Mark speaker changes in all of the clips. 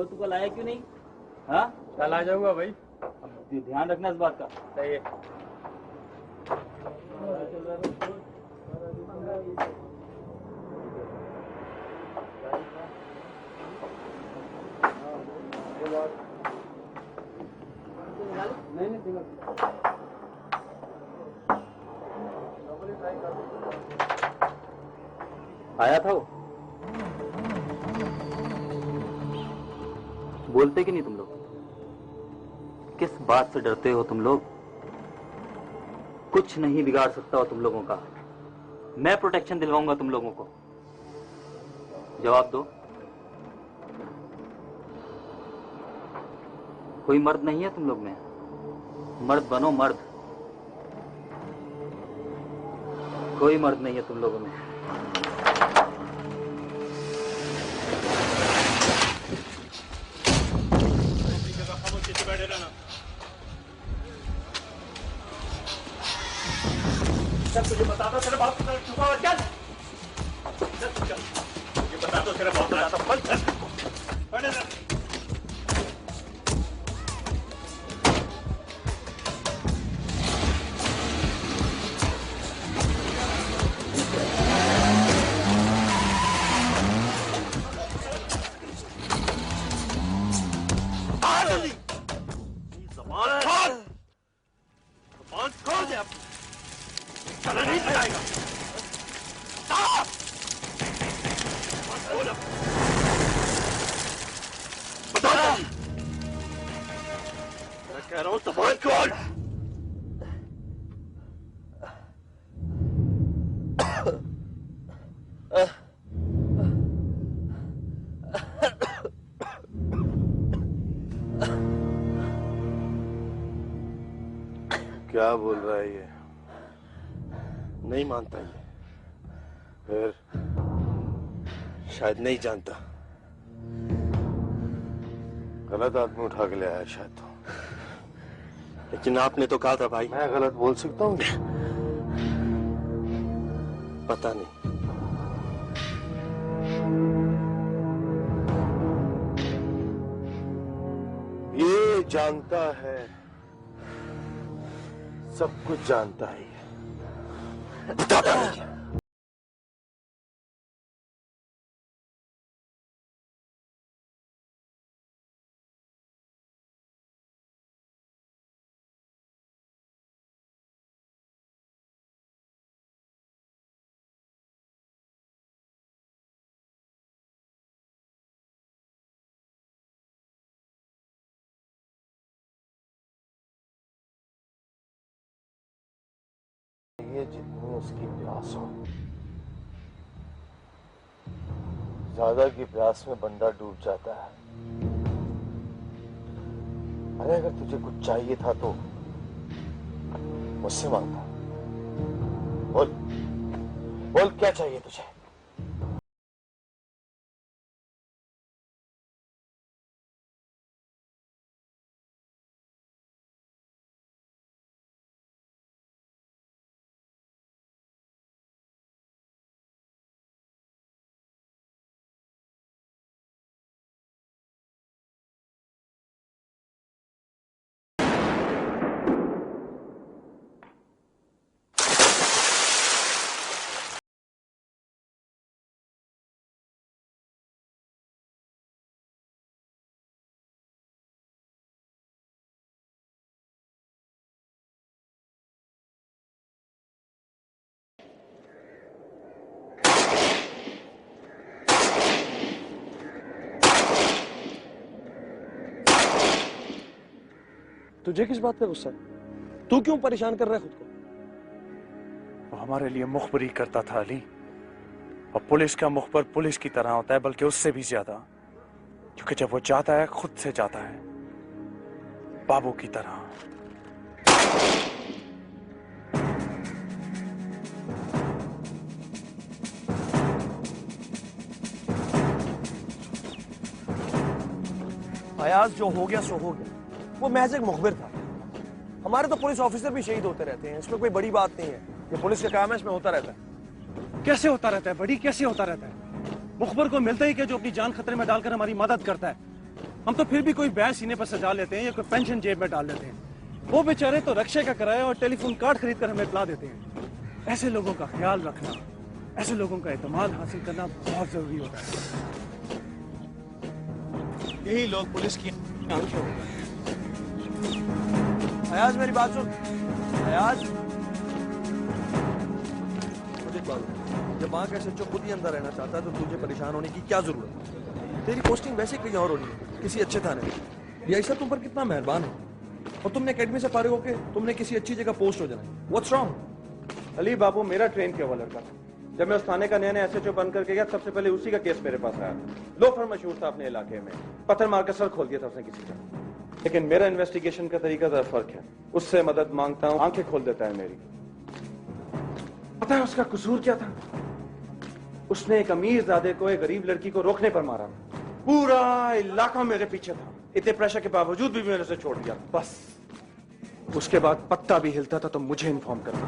Speaker 1: और तू कल आया क्यों नहीं? हाँ
Speaker 2: कल आ जाऊंगा भाई।
Speaker 1: अब ध्यान रखना इस बात का।
Speaker 2: सही है।
Speaker 1: आया था वो? बोलते कि नहीं तुम लोग? किस बात से डरते हो तुम लोग? कुछ नहीं बिगाड़ सकता हो तुम लोगों का। मैं प्रोटेक्शन दिलवाऊंगा तुम लोगों को। जवाब दो। कोई मर्द नहीं है तुम लोग में? मर्द बनो, मर्द। कोई मर्द नहीं है तुम लोगों में।
Speaker 3: बैठे रहना। चल तुझे बता दो तेरे बाप को छुपा हुआ। चल चल चल, ये बता दो तेरे बाप को। बैठे रहना।
Speaker 4: क्या बोल रहा है ये? नहीं मानता ये। फिर शायद नहीं जानता। गलत आदमी उठा के ले आया शायद तो। लेकिन आपने तो कहा था भाई। मैं गलत बोल सकता हूँ? पता नहीं। ये जानता है, सब कुछ जानता है ये। बताता नहीं। ये जितनी उसकी प्यास हो, ज्यादा की प्यास में बंदा डूब जाता है। अरे अगर तुझे कुछ चाहिए था तो मुझसे मांगता। बोल बोल, क्या चाहिए तुझे?
Speaker 5: तुझे किस बात का गुस्सा है? तू क्यों परेशान कर रहा है खुद को?
Speaker 6: वो हमारे लिए मुखबरी करता था अली, और पुलिस का मुखबर पुलिस की तरह होता है, बल्कि उससे भी ज्यादा। क्योंकि जब वो जाता है खुद से जाता है, बाबू की तरह।
Speaker 5: अयाज, जो हो गया सो हो गया। वो महज एक मुखबिर था। हमारे तो पुलिस ऑफिसर भी शहीद होते रहते हैं, इसमें कोई बड़ी बात नहीं है। ये पुलिस का काम है, इसमें होता रहता है।
Speaker 6: कैसे होता रहता है बड़ी, कैसे होता रहता है? मुखबर को मिलता ही कि जो अपनी जान खतरे में डालकर हमारी मदद करता है। हम तो फिर भी कोई बैग सीने पर सजा लेते हैं या कोई पेंशन जेब में डाल लेते हैं। वो बेचारे तो रक्शे का किराया और टेलीफोन कार्ड खरीद कर हमें पिला देते हैं। ऐसे लोगों का ख्याल रखना, ऐसे लोगों का एतमाद हासिल करना बहुत जरूरी होता है।
Speaker 5: यही लोग पुलिस की आंखें होते हैं। अयाज मेरी बात सुन। अयाज, मुझे एक बात बता, जब वहां का एसएचओ खुद ही अंदर रहना चाहता है तो तुझे परेशान होने की क्या जरूरत है? तेरी पोस्टिंग वैसे कहीं और होनी है, किसी अच्छे थाने में। यही तुम पर कितना मेहरबान है, और तुमने एकेडमी से फारिग होके तुमने किसी अच्छी जगह पोस्ट हो जाना है। What's wrong?
Speaker 2: अली बाबू मेरा ट्रेन किया हुआ लड़का था। जब मैं उस थाने का नया एसएचओ बन करके गया, सबसे पहले उसी का केस मेरे पास आया। लोफर मशहूर था अपने इलाके में, पत्थर मार कर सर खोल दिया था उसने किसी का। लेकिन मेरा इन्वेस्टिगेशन का तरीका जरा फर्क है। उससे मदद मांगता हूं, आंखें खोल देता है मेरी। पता है उसका कसूर क्या था? उसने एक अमीर ज़ादे को एक गरीब लड़की को रोकने पर मारा। पूरा इलाका मेरे पीछे था। इतने प्रेशर के बावजूद भी मैंने उसे छोड़ दिया। बस उसके बाद पत्ता भी हिलता था तो मुझे इन्फॉर्म करना था।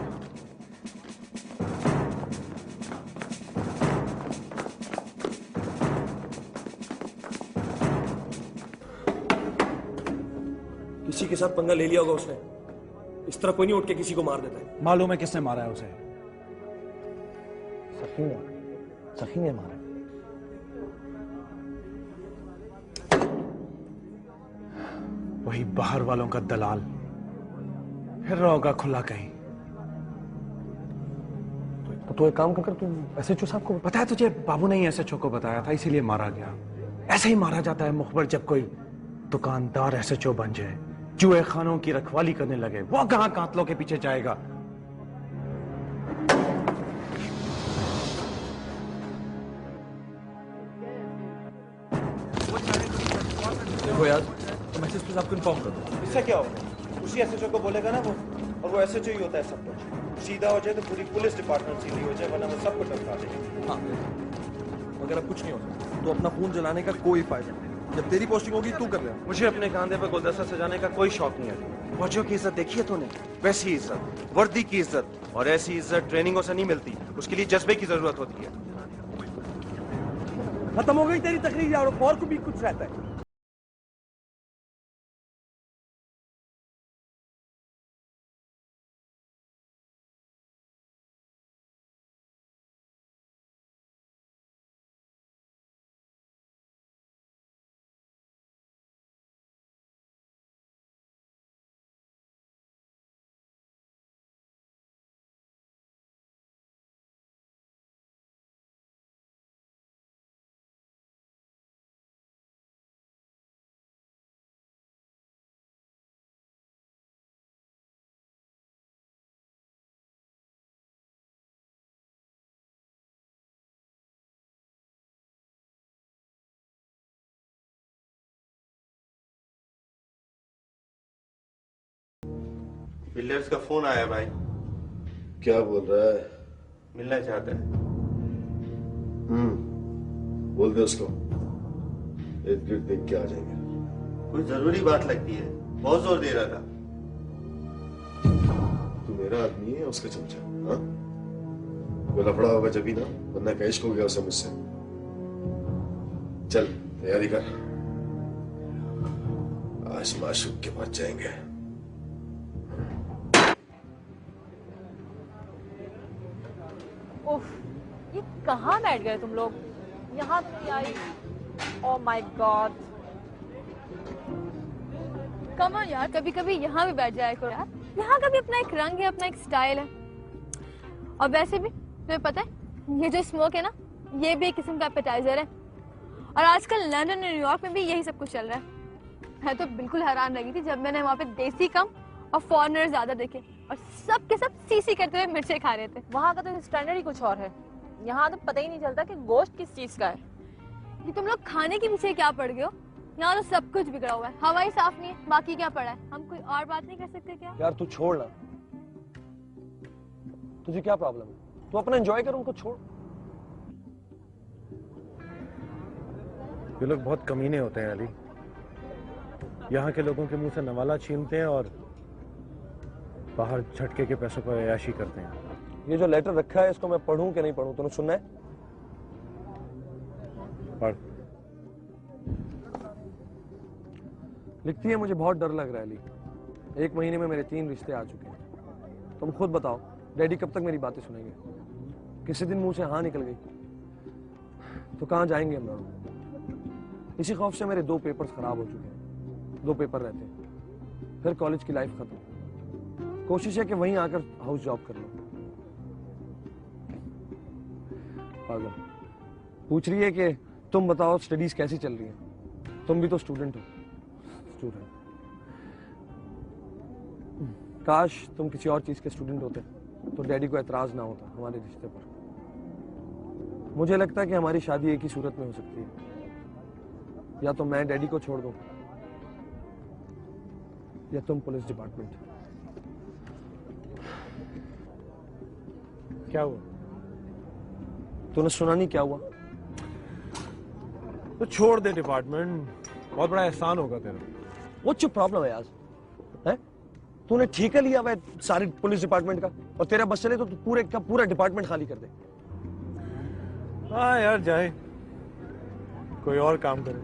Speaker 5: किसी के साथ पंगा ले लिया होगा उसने। इस तरह कोई नहीं उठ के किसी को मार देता है।
Speaker 6: मालूम है किसने मारा है उसे?
Speaker 5: सखी ने मारा।
Speaker 6: वही बाहर वालों का दलाल फिर रहा होगा खुला कहीं।
Speaker 5: तो एक काम कर, तुम एसएचओ साहब को
Speaker 6: पता है तुझे? बाबू ने ही एसएचओ को बताया था, इसीलिए मारा गया। ऐसे ही मारा जाता है मुखबर, जब कोई दुकानदार एसएचओ बन जाए, जुए खानों की रखवाली करने लगे। वो कहां कातलों के पीछे जाएगा?
Speaker 5: देखो यार, तो मैसेज पे आपको इन्फॉर्म कर दो।
Speaker 2: इससे क्या होगा? उसी एसएचओ को बोलेगा ना वो, और वो एसएचओ ही होता है सब कुछ। सीधा हो जाए तो पूरी पुलिस डिपार्टमेंट सीधी हो जाए, वरना वो सब कुछ टपका देगा।
Speaker 5: हाँ, अगर अब कुछ नहीं होता तो अपना खून जलाने का कोई फायदा नहीं। जब तेरी पोस्टिंग होगी तू कर ले।
Speaker 2: मुझे अपने कांधे पर गुलदस्ता सजाने का कोई शौक नहीं है। फौजियों की इज्जत देखी है तूने? वैसी इज्जत, वर्दी की इज्जत, और ऐसी इज्जत ट्रेनिंगों से नहीं मिलती। उसके लिए जज्बे की जरूरत होती है।
Speaker 5: खत्म हो गई तेरी तकरीर यार, और को भी कुछ रहता है।
Speaker 4: बिल्डर्स का फोन आया भाई।
Speaker 7: क्या बोल रहा है?
Speaker 4: मिलना चाहता है।
Speaker 7: बोल दे उसको, इर्द गिर्द देख के आ जाएंगे।
Speaker 4: कोई जरूरी बात लगती है, बहुत जोर दे रहा था।
Speaker 7: तू मेरा आदमी है, उसका चमचा? हाँ, वो लफड़ा होगा जब ही ना, वरना का इश्क हो गया उसे मुझसे। चल तैयारी कर, आज माशूक के पास जाएंगे।
Speaker 8: उफ, ये कहाँ बैठ गए तुम लोग? यहाँ तो नहीं आई। Oh my god. Come on यार, कभी कभी यहाँ भी बैठ जाया करो यार। यहाँ का भी अपना एक रंग है, अपना एक स्टाइल है। और वैसे भी तुम्हें पता है, ये जो स्मोक है ना, ये भी एक किस्म का एपेटाइजर है। और आजकल लंदन और न्यूयॉर्क में भी यही सब कुछ चल रहा है। मैं तो बिल्कुल हैरान रही थी जब मैंने वहाँ पे देसी कम और फॉरेनर ज्यादा देखे, और सब के सब सीसी करते हुए मिर्चे खा रहे थे।
Speaker 9: वहाँ का तो स्टैंडर्ड ही कुछ और है। यहाँ तो पता ही नहीं चलता कि गोश्त किस चीज का है।
Speaker 8: ये तुम लोग खाने के पीछे क्या पड़ गए हो? यहाँ तो सब कुछ बिगड़ा हुआ है। हवा ही साफ नहीं है, बाकी क्या पड़ा है? हम कोई और बात नहीं कर सकते क्या?
Speaker 5: यार तू छोड़ ना, तुझे क्या प्रॉब्लम है? तू अपना एंजॉय कर, उनको छोड़।
Speaker 6: ये लोग बहुत कमीने होते हैं अली। यहाँ के लोगों के मुंह से नवाला छीनते हैं और बाहर झटके के पैसों पर अयाशी करते हैं।
Speaker 5: ये जो लेटर रखा है, इसको मैं पढ़ूं कि नहीं पढ़ूं? तूने सुनना है?
Speaker 6: पढ़।
Speaker 5: लिखती है, मुझे बहुत डर लग रहा है अली। 1 महीने में मेरे 3 रिश्ते आ चुके हैं। तुम खुद बताओ, डैडी कब तक मेरी बातें सुनेंगे? किसी दिन मुंह से हाँ निकल गई तो कहाँ जाएंगे हम लोग? इसी खौफ से मेरे 2 पेपर्स खराब हो चुके हैं। 2 पेपर रहते हैं, फिर कॉलेज की लाइफ खत्म। कोशिश है कि वहीं आकर हाउस जॉब कर लो। पागल पूछ रही है कि तुम बताओ स्टडीज कैसी चल रही हैं? तुम भी तो स्टूडेंट हो। स्टूडेंट, काश तुम किसी और चीज के स्टूडेंट होते तो डैडी को एतराज ना होता हमारे रिश्ते पर। मुझे लगता है कि हमारी शादी एक ही सूरत में हो सकती है, या तो मैं डैडी को छोड़ दूं या तुम पुलिस डिपार्टमेंट।
Speaker 6: क्या हुआ?
Speaker 5: तूने सुना नहीं क्या हुआ?
Speaker 6: तो छोड़ दे डिपार्टमेंट, बहुत बड़ा एहसान होगा तेरा।
Speaker 5: व्हाट्स योर प्रॉब्लम है यार? हैं? तूने ठेका लिया हुआ है सारे पुलिस डिपार्टमेंट का, और तेरा बस चले तो तू पूरे का पूरा डिपार्टमेंट खाली कर दे।
Speaker 6: हाँ यार, जाए कोई और काम करे।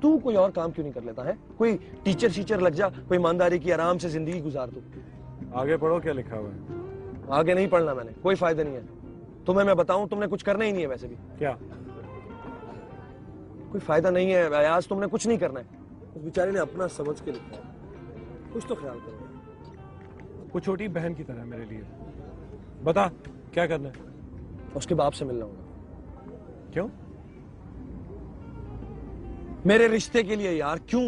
Speaker 5: तू कोई और काम क्यों नहीं कर लेता है? कोई टीचर लग जा, कोई ईमानदारी की आराम से जिंदगी गुजार तू।
Speaker 6: आगे पढ़ो, क्या लिखा हुआ है?
Speaker 5: आगे नहीं पढ़ना मैंने, कोई फायदा नहीं है। तुम्हें मैं बताऊं, तुमने कुछ करना ही नहीं है वैसे भी।
Speaker 6: क्या?
Speaker 5: कोई फायदा नहीं है अयाज, तुमने कुछ नहीं करना है। उस बेचारे ने अपना समझ के लिखा है, कुछ तो ख्याल करो।
Speaker 6: वो छोटी बहन की तरह मेरे लिए। बता क्या करना है?
Speaker 5: उसके बाप से मिलना होगा।
Speaker 6: क्यों?
Speaker 5: मेरे रिश्ते के लिए यार, क्यों?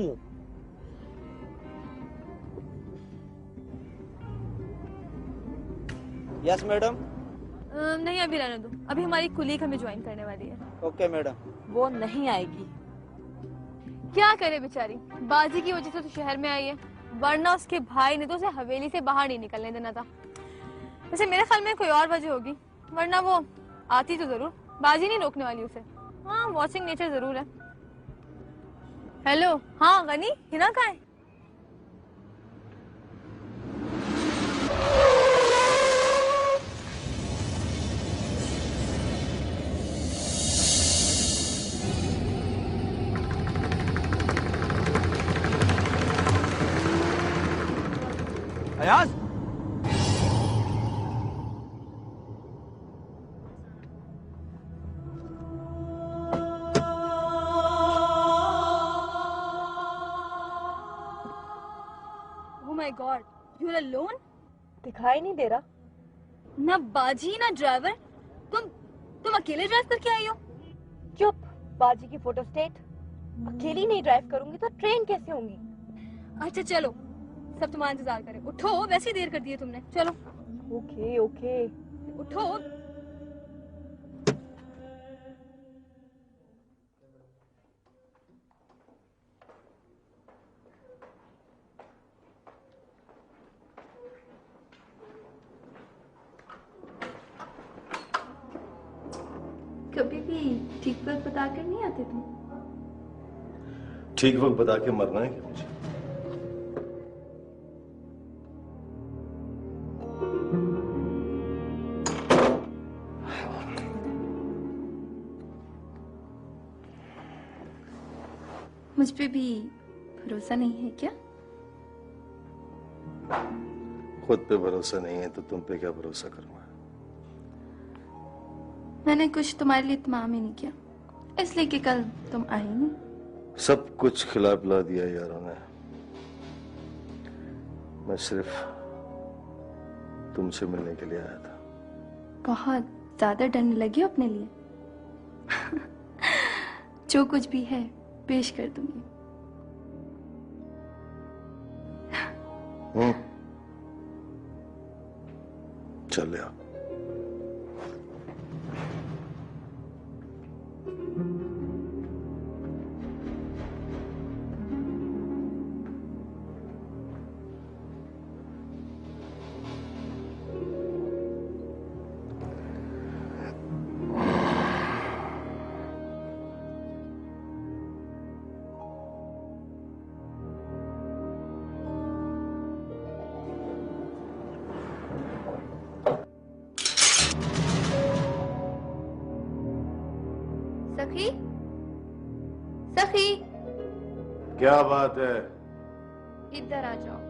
Speaker 10: Yes madam.
Speaker 8: नहीं, अभी रहने दो। अभी हमारी कुलीग हमें ज्वाइन करने वाली है।
Speaker 10: Okay madam.
Speaker 9: वो नहीं आएगी।
Speaker 8: क्या करे बेचारी, बाजी की वजह से तो शहर में आई है, वरना उसके भाई ने तो उसे हवेली से बाहर नहीं निकलने देना था। वैसे मेरे ख्याल में कोई और वजह होगी, वरना वो आती तो जरूर। बाजी नहीं रोकने वाली उसे। हाँ, वॉचिंग नेचर जरूर है। हेलो, हाँ गनी, हिना कहाँ है?
Speaker 5: Ayaz,
Speaker 8: Oh my God, you're alone?
Speaker 9: दिखाई नहीं दे रहा।
Speaker 8: ना बाजी ना ड्राइवर, तुम अकेले ड्राइव करके आई हो?
Speaker 9: चुप, बाजी की फोटो स्टेट। अकेली नहीं ड्राइव करूंगी तो ट्रेन कैसे होंगी?
Speaker 8: अच्छा चलो, सब तुम्हारा इंतजार करें। उठो, वैसे ही देर कर दी है तुमने। चलो।
Speaker 9: ओके ओके,
Speaker 8: उठो।
Speaker 11: कभी भी ठीक वक्त बता कर नहीं आते तुम?
Speaker 7: ठीक वक्त बता के मरना है क्या मुझे?
Speaker 11: मुझ पे भी भरोसा नहीं है क्या?
Speaker 7: खुद पे भरोसा नहीं है तो तुम पे क्या भरोसा करूंगा?
Speaker 11: मैंने कुछ तुम्हारे लिए तमाम ही नहीं किया, इसलिए कि कल तुम आए नहीं।
Speaker 7: सब कुछ खिला पिला दिया यारों ने। मैं सिर्फ तुमसे मिलने के लिए आया था।
Speaker 11: बहुत ज्यादा डरने लगी हो अपने लिए। जो कुछ भी है पेश कर दूंगी।
Speaker 7: चल आओ।
Speaker 11: सखी, सखी।
Speaker 7: क्या बात है?
Speaker 11: इधर आ जाओ।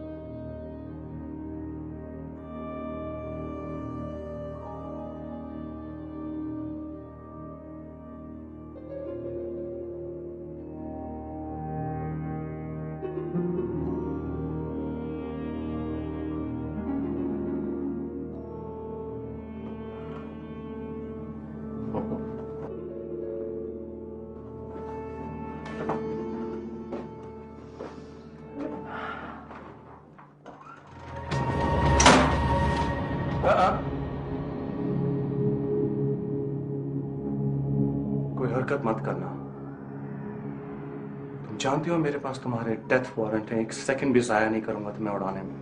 Speaker 6: कोई हरकत मत करना। तुम जानती हो मेरे पास तुम्हारे डेथ वारंट है, एक सेकंड भी जाया नहीं करूंगा तुम्हें उड़ाने में।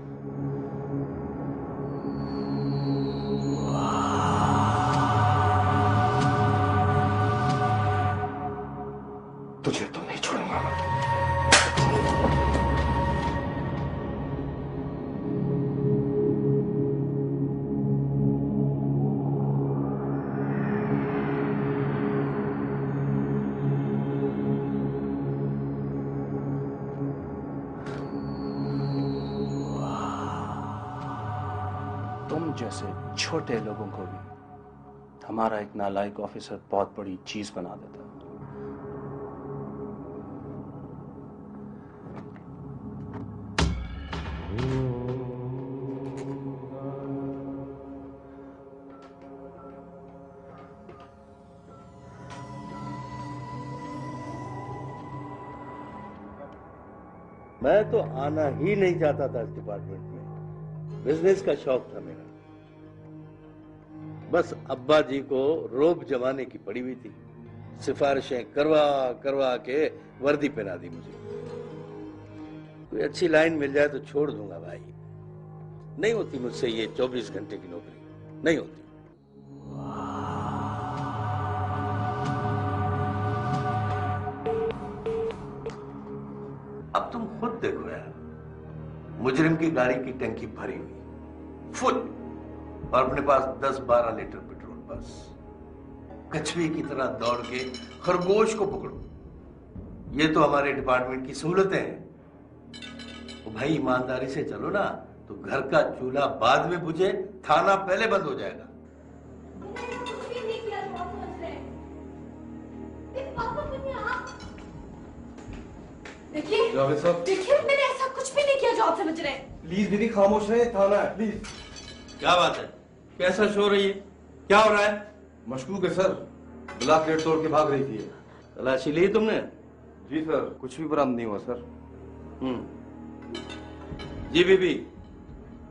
Speaker 6: तुझे तो नहीं छोड़ूंगा मैं। तुम जैसे छोटे लोगों को भी हमारा एक नालायक ऑफिसर बहुत बड़ी चीज बना देता।
Speaker 4: मैं तो आना ही नहीं चाहता था इस डिपार्टमेंट में। बिजनेस का शौक था मेरा। बस अब्बा जी को रोब जमाने की पड़ी हुई थी। सिफारिशें करवा करवा के वर्दी पहना दी मुझे। कोई अच्छी लाइन मिल जाए तो छोड़ दूंगा भाई। नहीं होती मुझसे ये 24 घंटे की नौकरी, नहीं होती। अब तुम खुद देखो यार, मुजरिम की गाड़ी की टंकी भरी हुई फुल और अपने पास 10-12 लीटर पेट्रोल बस। कछुए की तरह दौड़ के खरगोश को पकड़ो। ये तो हमारे डिपार्टमेंट की सहूलतें हैं। तो भाई ईमानदारी से चलो ना, तो घर का चूल्हा बाद में बुझे, थाना पहले बंद हो जाएगा।
Speaker 9: देखिए देखिए, मैंने ऐसा कुछ भी नहीं किया जो आप समझ रहे हैं।
Speaker 5: प्लीज दीदी खामोश रहे, थाना है प्लीज।
Speaker 4: क्या बात है? कैसा शो रही है? क्या हो रहा है?
Speaker 5: मशकूक है सर, ब्लॉक गेट तोड़ के भाग रही थी।
Speaker 4: तलाशी ली तुमने?
Speaker 5: जी सर, कुछ भी बरामद नहीं हुआ सर।
Speaker 4: जी बीबी,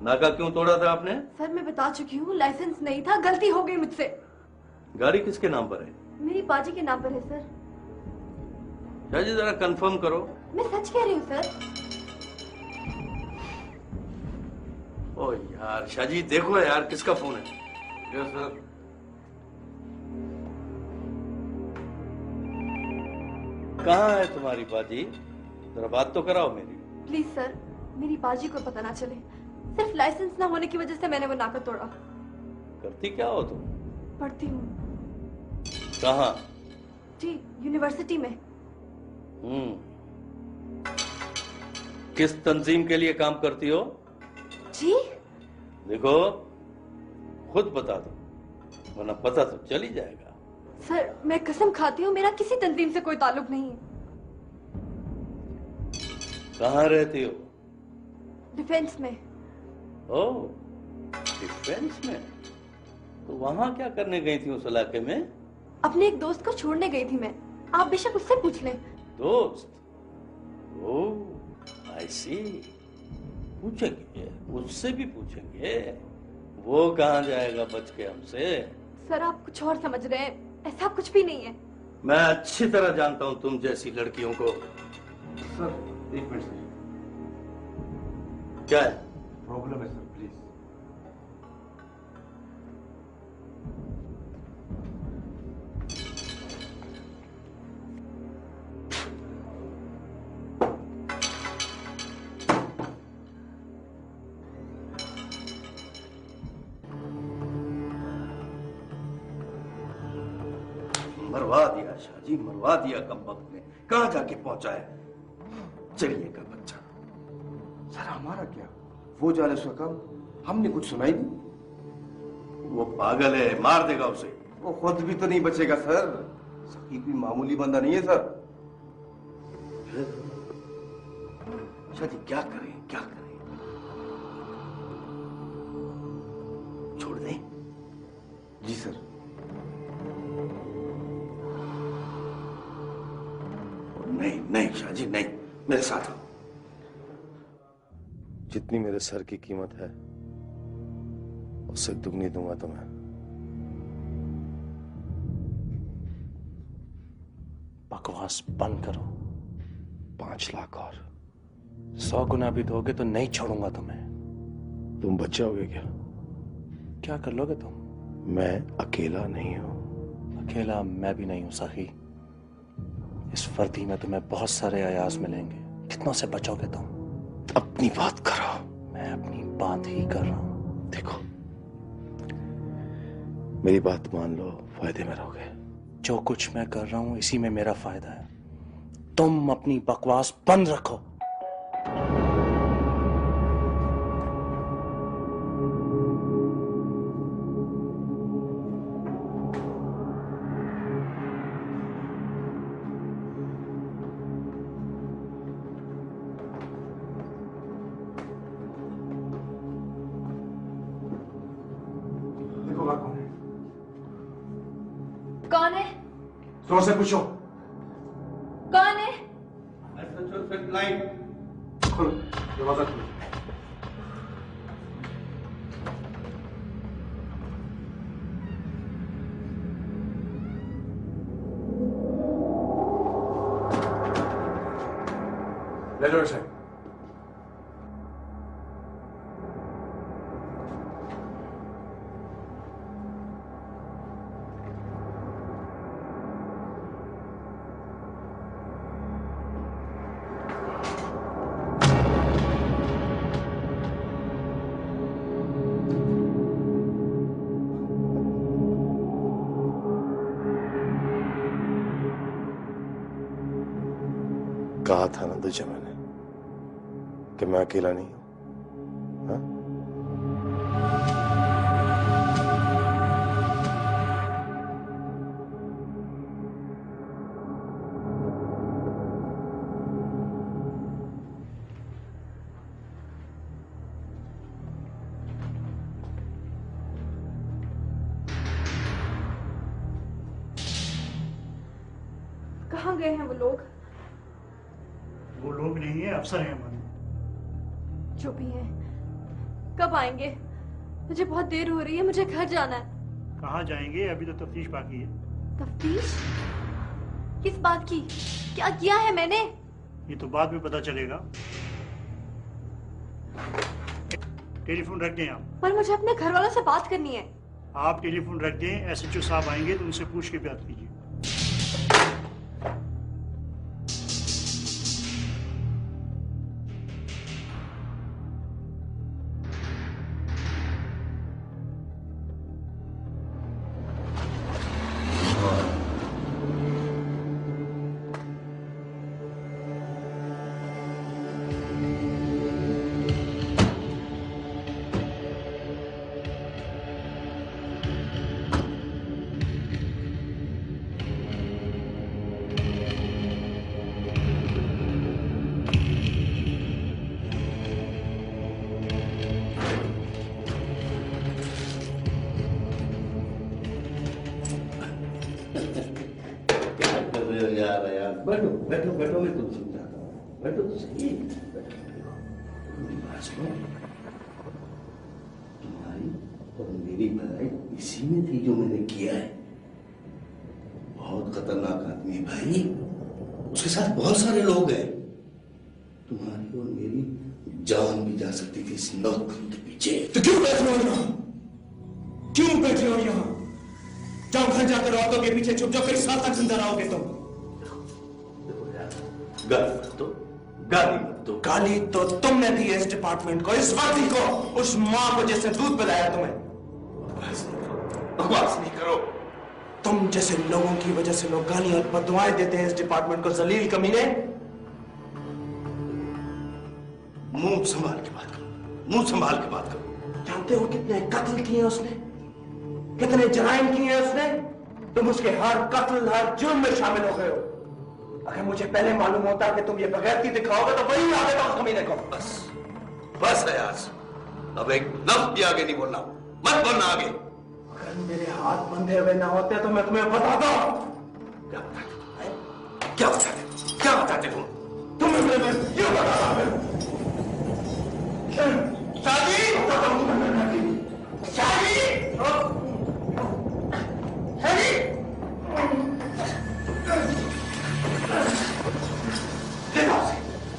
Speaker 4: नाका क्यों तोड़ा था आपने?
Speaker 9: सर मैं बता चुकी हूँ, लाइसेंस नहीं था, गलती हो गई मुझसे।
Speaker 4: गाड़ी किसके नाम पर है?
Speaker 9: मेरी बाजी के नाम पर है सर।
Speaker 4: शाहजी जरा कंफर्म करो।
Speaker 9: मैं सच कह रही हूँ सर।
Speaker 4: ओ यार शाहजी, देखो यार किसका फोन है।
Speaker 5: Yes sir.
Speaker 4: कहाँ है तुम्हारी बाजी? जरा बात तो कराओ मेरी।
Speaker 9: प्लीज सर, मेरी बाजी को पता ना चले। सिर्फ लाइसेंस ना होने की वजह से मैंने वो नाका तोड़ा।
Speaker 4: करती क्या हो तुम?
Speaker 9: पढ़ती हूँ।
Speaker 4: कहाँ?
Speaker 9: जी यूनिवर्सिटी में।
Speaker 4: किस तंजीम के लिए काम करती हो?
Speaker 9: जी
Speaker 4: देखो खुद बता दो, वरना पता तो चल ही जाएगा।
Speaker 9: सर मैं कसम खाती हूँ, मेरा किसी तंजीम से कोई ताल्लुक नहीं है।
Speaker 4: कहाँ रहती हो?
Speaker 9: डिफेंस में।
Speaker 4: ओह, डिफेंस में? तो वहां क्या करने गई थी उस इलाके में?
Speaker 9: अपने एक दोस्त को छोड़ने गई थी मैं। आप बेशक उससे पूछ लें।
Speaker 4: दोस्त? ओह आई सी। पूछेंगे, उससे भी पूछेंगे। वो कहाँ जाएगा बच के हमसे?
Speaker 9: सर आप कुछ और समझ रहे हैं, ऐसा कुछ भी नहीं है।
Speaker 4: मैं अच्छी तरह जानता हूँ तुम जैसी लड़कियों को।
Speaker 5: सर एक मिनट सर।
Speaker 4: क्या है?
Speaker 5: प्रॉब्लम है सर, प्लीज।
Speaker 4: मरवा दिया शाहजी, मरवा दिया कमबख्त ने। कहाँ जाके पहुंचा है? चलिए का बच्चा।
Speaker 7: हमारा क्या? वो जाने उसका काम, हमने कुछ सुनाई नहीं।
Speaker 4: वो पागल है, मार देगा उसे।
Speaker 7: वो खुद भी तो नहीं बचेगा सर। सकी कोई मामूली बंदा नहीं है सर।
Speaker 4: शादी क्या करें, क्या करें? छोड़ दें?
Speaker 7: जी सर।
Speaker 4: नहीं नहीं शाहजी नहीं, मेरे साथ आओ।
Speaker 7: जितनी मेरे सर की कीमत है उससे दुगनी दूंगा तुम्हें।
Speaker 6: बकवास बंद करो।
Speaker 7: 5 लाख और
Speaker 6: 100 गुना भी दोगे तो नहीं छोड़ूंगा तुम्हें।
Speaker 7: तुम बच जाओगे क्या?
Speaker 6: क्या कर लोगे तुम?
Speaker 7: मैं अकेला नहीं हूं।
Speaker 6: अकेला मैं भी नहीं हूं सखी। इस वर्दी में तुम्हें बहुत सारे अयाज मिलेंगे। कितनों से बचोगे तुम?
Speaker 7: अपनी बात करो।
Speaker 6: मैं अपनी बात ही कर रहा हूं।
Speaker 7: देखो, मेरी बात मान लो, फायदे में रहोगे।
Speaker 6: जो कुछ मैं कर रहा हूं इसी में मेरा फायदा है। तुम अपनी बकवास बंद रखो।
Speaker 8: कौन है?
Speaker 7: जोर से पूछो।
Speaker 8: कौन है?
Speaker 7: लाइन खोलो, दरवाजा खोलो। ले लो इसे। कहा था ना तुझे मैंने कि मैं अकेला नहीं हूं। हाँ?
Speaker 9: कहाँ गए हैं वो लोग?
Speaker 3: वो लोग नहीं है, अफसर हैं हमारे।
Speaker 9: जो भी है, कब आएंगे? मुझे बहुत देर हो रही है, मुझे घर जाना है।
Speaker 3: कहाँ जाएंगे? अभी तो तफ्तीश बाकी है।
Speaker 9: तफ्तीश? किस बात की? क्या किया है मैंने?
Speaker 3: ये तो बाद में पता चलेगा। टेलीफोन रख दें आप।
Speaker 9: पर मुझे अपने घर वालों से बात करनी है।
Speaker 3: आप टेलीफोन रख दें, एसएचओ साहब आएंगे तो उनसे पूछ के बात कीजिए।
Speaker 4: बैठो बैठो बैठो, मैं तुम समझाता हूँ। बैठो तो सही। तुम्हारी और मेरी भलाई इसी में थी जो मैंने किया है। बहुत खतरनाक आदमी भाई, उसके साथ बहुत सारे लोग हैं। तुम्हारी और मेरी जान भी जा सकती थी इस नौकरी के पीछे।
Speaker 10: तो क्यों बैठे हो यहाँ? क्यों बैठे हो यहाँ? जाओ घर जाकर औरतों के पीछे छुप जाओ, फिर साल तक जिंदा रहोगे तुम।
Speaker 4: गाली मत दो, गाली मत दो।
Speaker 10: गाली तो तुमने दी है इस डिपार्टमेंट को, इस वर्दी को, उस मां को जिसने दूध पिलाया तुम्हें।
Speaker 4: बकवास नहीं करो।
Speaker 10: तुम जैसे लोगों की वजह से लोग गालियां और बददुआएं देते हैं इस डिपार्टमेंट को, जलील कमीने।
Speaker 4: मुंह संभाल के बात करो, मुंह संभाल के बात करो।
Speaker 10: जानते हो कितने कत्ल किए उसने, कितने जराइम किए हैं उसने? तुम उसके हर कत्ल, हर जुर्म में शामिल हो गए हो। अगर मुझे पहले मालूम होता कि तुम ये बगैरती दिखाओगे तो वही आ देता उस कमीने को।
Speaker 4: बस बस अयाज, अब एक लफ्ज भी आगे नहीं बोलना, मत बोलना आगे।
Speaker 10: अगर मेरे हाथ बंधे हुए ना होते तो मैं तुम्हें बताता।
Speaker 4: क्या बताते तुम? क्या बताते? क्या बताते तुम?
Speaker 10: तुम्हें मैं क्यों बता रहा हूं? शादी शादी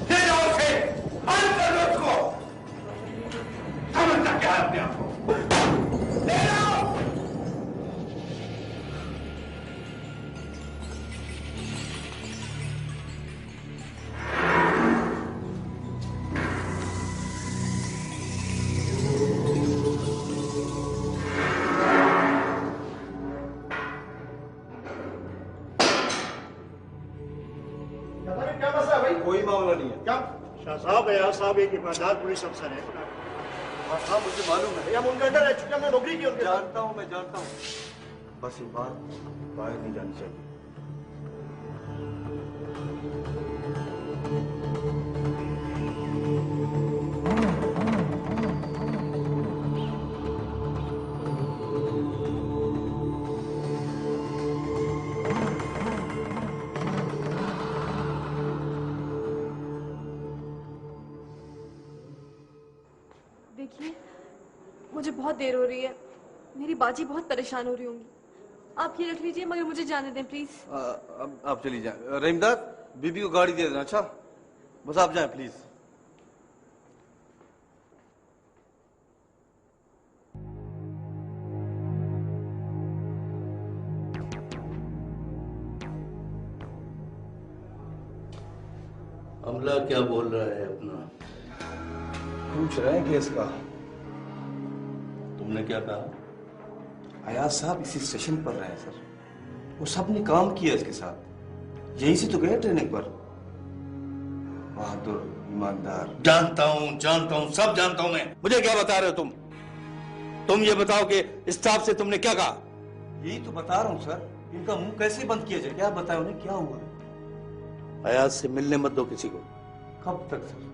Speaker 4: ले जाओ उसे, बंद कर दो उसको। समझता क्या है अपने आप को? ले जाओ।
Speaker 3: क्या मसला है भाई?
Speaker 2: कोई मामला नहीं है।
Speaker 3: क्या शाह साहब, अयाज साहब एक ईमानदार पुलिस अफसर है।
Speaker 2: हाँ मुझे मालूम है।
Speaker 3: या मुनकर रह चुके, हमने नौकरी की उनके साथ।
Speaker 2: जानता हूँ, मैं जानता हूँ। बस ये बात बाहर नहीं जानी चाहिए।
Speaker 9: देखिए, मुझे बहुत देर हो रही है, मेरी बाजी बहुत परेशान हो रही होंगी। आप ये रख लीजिए, मगर मुझे जाने दें प्लीज।
Speaker 5: अब आप चली जाए। रहीमदार, बीबी को गाड़ी दे देना। अच्छा, बस आप जाएं प्लीज।
Speaker 4: अमला क्या बोल रहा है अपना?
Speaker 5: पूछ रहे हैं केस का।
Speaker 4: तुमने क्या कहा?
Speaker 5: अयाज साहब इसी स्टेशन पर रहे हैं सर। वो सब ने काम किया इसके साथ, यहीं से तो गए ट्रेनिंग पर। बहादुर, ईमानदार।
Speaker 4: जानता हूँ, सब जानता हूँ मैं।
Speaker 5: मुझे क्या बता रहे हो तुम? तुम ये बताओ कि स्टाफ से तुमने क्या कहा? यही तो बता रहा हूँ सर। इनका मुंह कैसे बंद किया जाए? क्या बताया उन्हें, क्या हुआ?
Speaker 4: अयाज से मिलने मत दो किसी को।
Speaker 5: कब तक सर?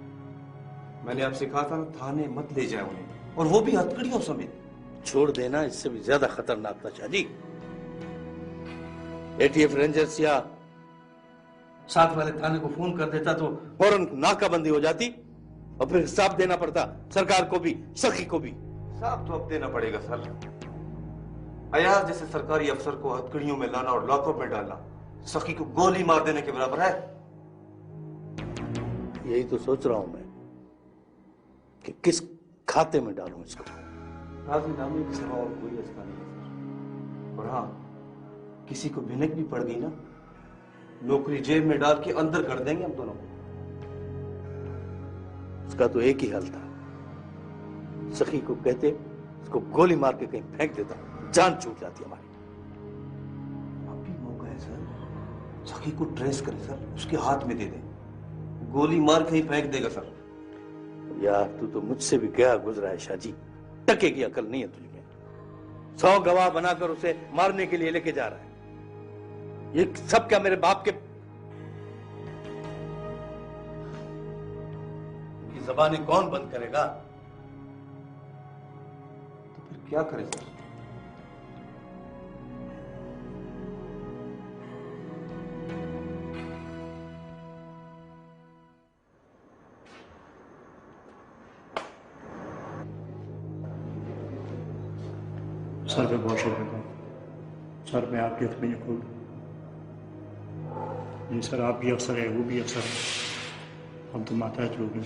Speaker 5: मैंने आपसे कहा था ना, थाने मत ले जाए उन्हें, और वो भी हथकड़ियों समेत।
Speaker 4: छोड़ देना, इससे भी ज्यादा खतरनाक था शादी। एटीएफ रेंजर्स या साथ वाले थाने को फोन कर देता तो फौरन नाकाबंदी हो जाती, और फिर हिसाब देना पड़ता सरकार को भी, सखी को भी।
Speaker 5: हिसाब तो अब देना पड़ेगा सर। अयाज जैसे सरकारी अफसर को हथकड़ियों में लाना और लॉकअप में डालना सखी को गोली मार देने के बराबर है।
Speaker 4: यही तो सोच रहा हूं मैं कि किस खाते में डालूं इसको।
Speaker 5: राजीनामे के सिवा और कोई रास्ता नहीं है सर। और हाँ, किसी को भिनक भी पड़ गई ना, नौकरी जेब में डाल के अंदर कर देंगे हम दोनों को।
Speaker 4: उसका तो एक ही हल था, सखी को कहते उसको गोली मार के कहीं फेंक देता, जान छूट जाती हमारी।
Speaker 5: अब भी मौका है सर, सखी को ट्रेस करें सर, उसके हाथ में दे दें, गोली मार कहीं फेंक देगा सर।
Speaker 4: यार तू तो मुझसे भी गया गुजरा है शाहजी, टके की अकल नहीं है तुझ में। 100 गवाह बनाकर उसे मारने के लिए लेके जा रहा है। ये सब क्या मेरे बाप के की ज़बानें कौन बंद करेगा?
Speaker 5: तो फिर क्या करें सर?
Speaker 3: सर पे बहुत शुक्र है सर, मैं आपके हक में यकून। जी सर, आप भी अफसर है, वो भी अफसर है, हम तो माताहत लोग हैं।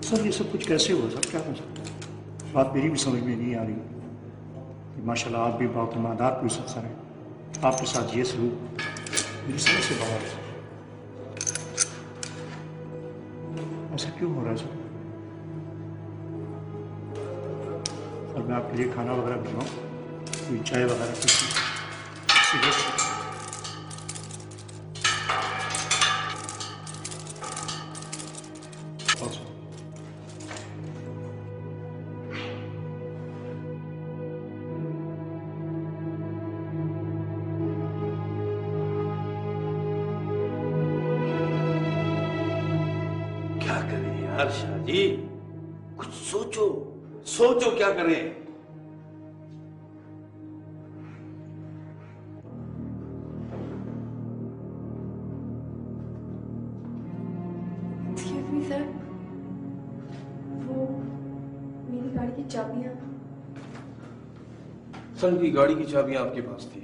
Speaker 3: सर ये सब कुछ कैसे हुआ सर, क्या हो सकता है? बात मेरी भी समझ में नहीं आ रही कि माशाल्लाह आप भी बहुत ईमानदार पुलिस अफसर हैं, आपके साथ ये सलूक मेरी समझ से बाहर है।
Speaker 6: ऐसा क्यों हो रहा है सर? और मैं आपके लिए खाना वगैरह भिजवाऊँ, कोई चाय वगैरह कुछ सिगरेट?
Speaker 4: क्या करें यार शादी, कुछ सोचो, सोचो क्या करें।
Speaker 9: एक्सक्यूज मी सर, वो मेरी गाड़ी की चाबियां।
Speaker 10: सर की गाड़ी की चाबियां आपके पास थी।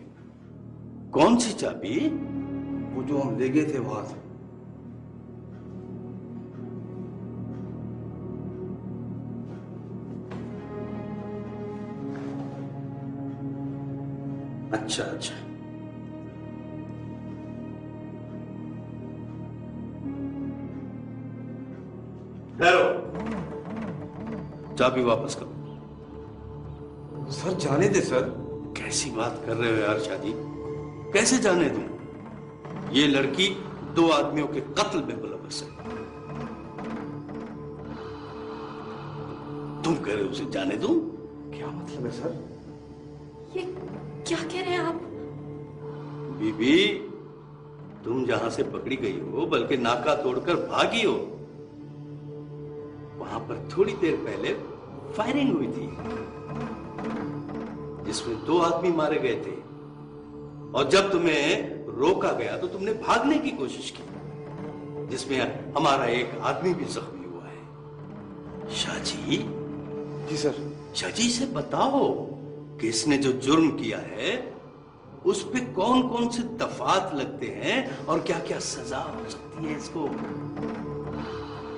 Speaker 4: कौन सी चाबी?
Speaker 10: वो जो हम ले गए थे वहां से।
Speaker 4: अच्छा अच्छा, ठहरो, चाबी वापस करो।
Speaker 10: सर जाने दे सर।
Speaker 4: कैसी बात कर रहे हो यार शादी, कैसे जाने दूं? ये लड़की 2 आदमियों के कत्ल में मुलव्वस है। तुम कह रहे हो उसे जाने दूं?
Speaker 10: क्या मतलब है सर?
Speaker 9: ये क्या कह रहे हैं आप?
Speaker 4: बीबी, तुम जहां से पकड़ी गई हो बल्कि नाका तोड़कर भागी हो, वहां पर थोड़ी देर पहले फायरिंग हुई थी जिसमें 2 आदमी मारे गए थे, और जब तुम्हें रोका गया तो तुमने भागने की कोशिश की जिसमें हमारा एक आदमी भी जख्मी हुआ है। शाहजी।
Speaker 10: जी सर।
Speaker 4: शाहजी से बताओ कि इसने जो जुर्म किया है उस पे कौन कौन से दफात लगते हैं और क्या क्या सजा हो सकती है इसको।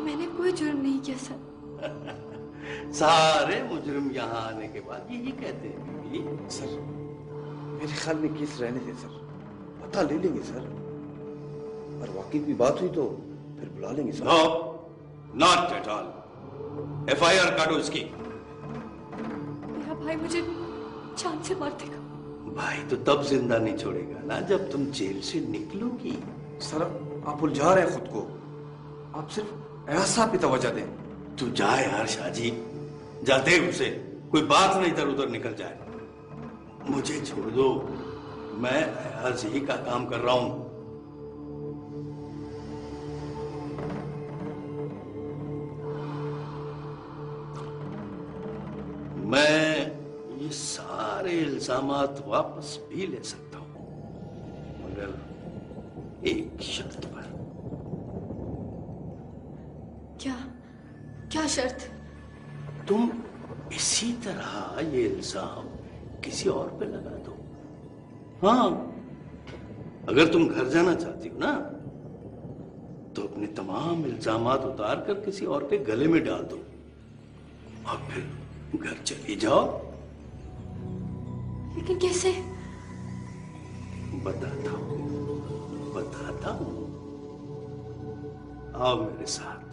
Speaker 9: मैंने कोई जुर्म नहीं किया सर।
Speaker 4: सारे मुजरिम यहाँ आने के बाद यही कहते हैं बीबी।
Speaker 10: सर मेरे ख्याल में केस रहने दे सर, पता ले लेंगे सर, और वाकई की बात हुई तो फिर बुला लेंगे sir.
Speaker 4: No, not at all. FIR काटो इसकी।
Speaker 9: मेरा भाई मुझे जान से मार देगा।
Speaker 4: भाई तो तब जिंदा नहीं छोड़ेगा ना जब तुम जेल से निकलोगी।
Speaker 10: सर आप उलझा रहे हैं खुद को, आप सिर्फ ऐसा पे तवज्जो दें।
Speaker 4: तू जा यार शाहजी, जाते उसे कोई बात नहीं इधर उधर निकल जाए। मुझे छोड़ दो, मैं अयाज ही का काम कर रहा हूं। मैं ये सारे इल्जामात वापस भी ले सकता हूं, मगर एक शर्त पर।
Speaker 9: क्या क्या शर्त?
Speaker 4: तुम इसी तरह ये इल्जाम किसी और पे लगा दो। हाँ, अगर तुम घर जाना चाहती हो ना तो अपने तमाम इल्जामात उतार कर किसी और के गले में डाल दो और फिर घर चली जाओ।
Speaker 9: लेकिन कैसे?
Speaker 4: बताता हूं, बताता हूं। आओ मेरे साथ।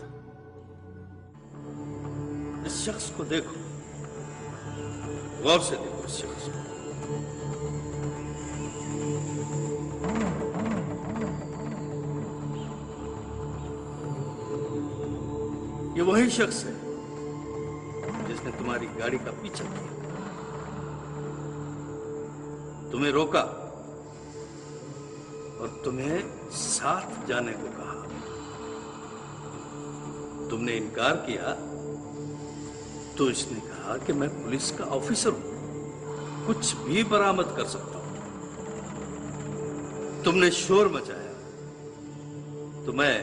Speaker 4: इस शख्स को देखो, गौर से देखो इस शख्स को। ये वही शख्स है जिसने तुम्हारी गाड़ी का पीछा किया, तुम्हें रोका और तुम्हें साथ जाने को कहा। तुमने इनकार किया तो इसने कहा कि मैं पुलिस का ऑफिसर हूं, कुछ भी बरामद कर सकता हूं। तुमने शोर मचाया तो मैं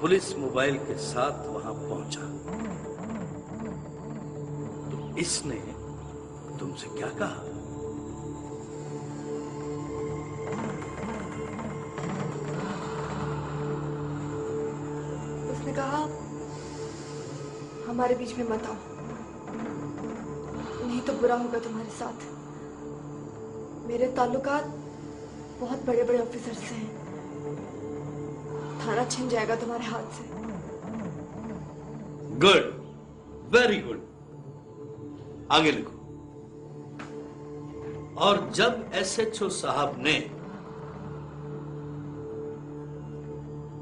Speaker 4: पुलिस मोबाइल के साथ वहां पहुंचा। तो इसने तुमसे क्या कहा?
Speaker 9: उसने कहा हमारे बीच में मत आओ, नहीं तो बुरा होगा तुम्हारे साथ। मेरे ताल्लुकात बहुत बड़े बड़े ऑफिसर से हैं, थाना छिन जाएगा तुम्हारे हाथ से।
Speaker 4: Good, very good. आगे लिखो। और जब एसएचओ साहब ने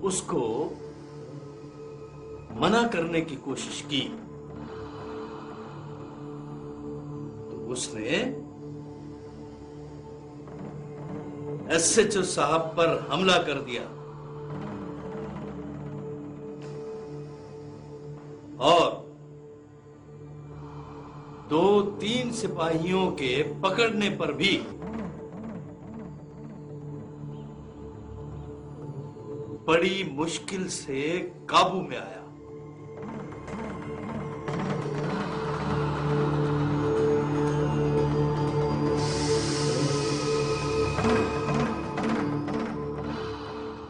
Speaker 4: उसको मना करने की कोशिश की तो उसने एसएचओ साहब पर हमला कर दिया और 2-3 सिपाहियों के पकड़ने पर भी बड़ी मुश्किल से काबू में आया।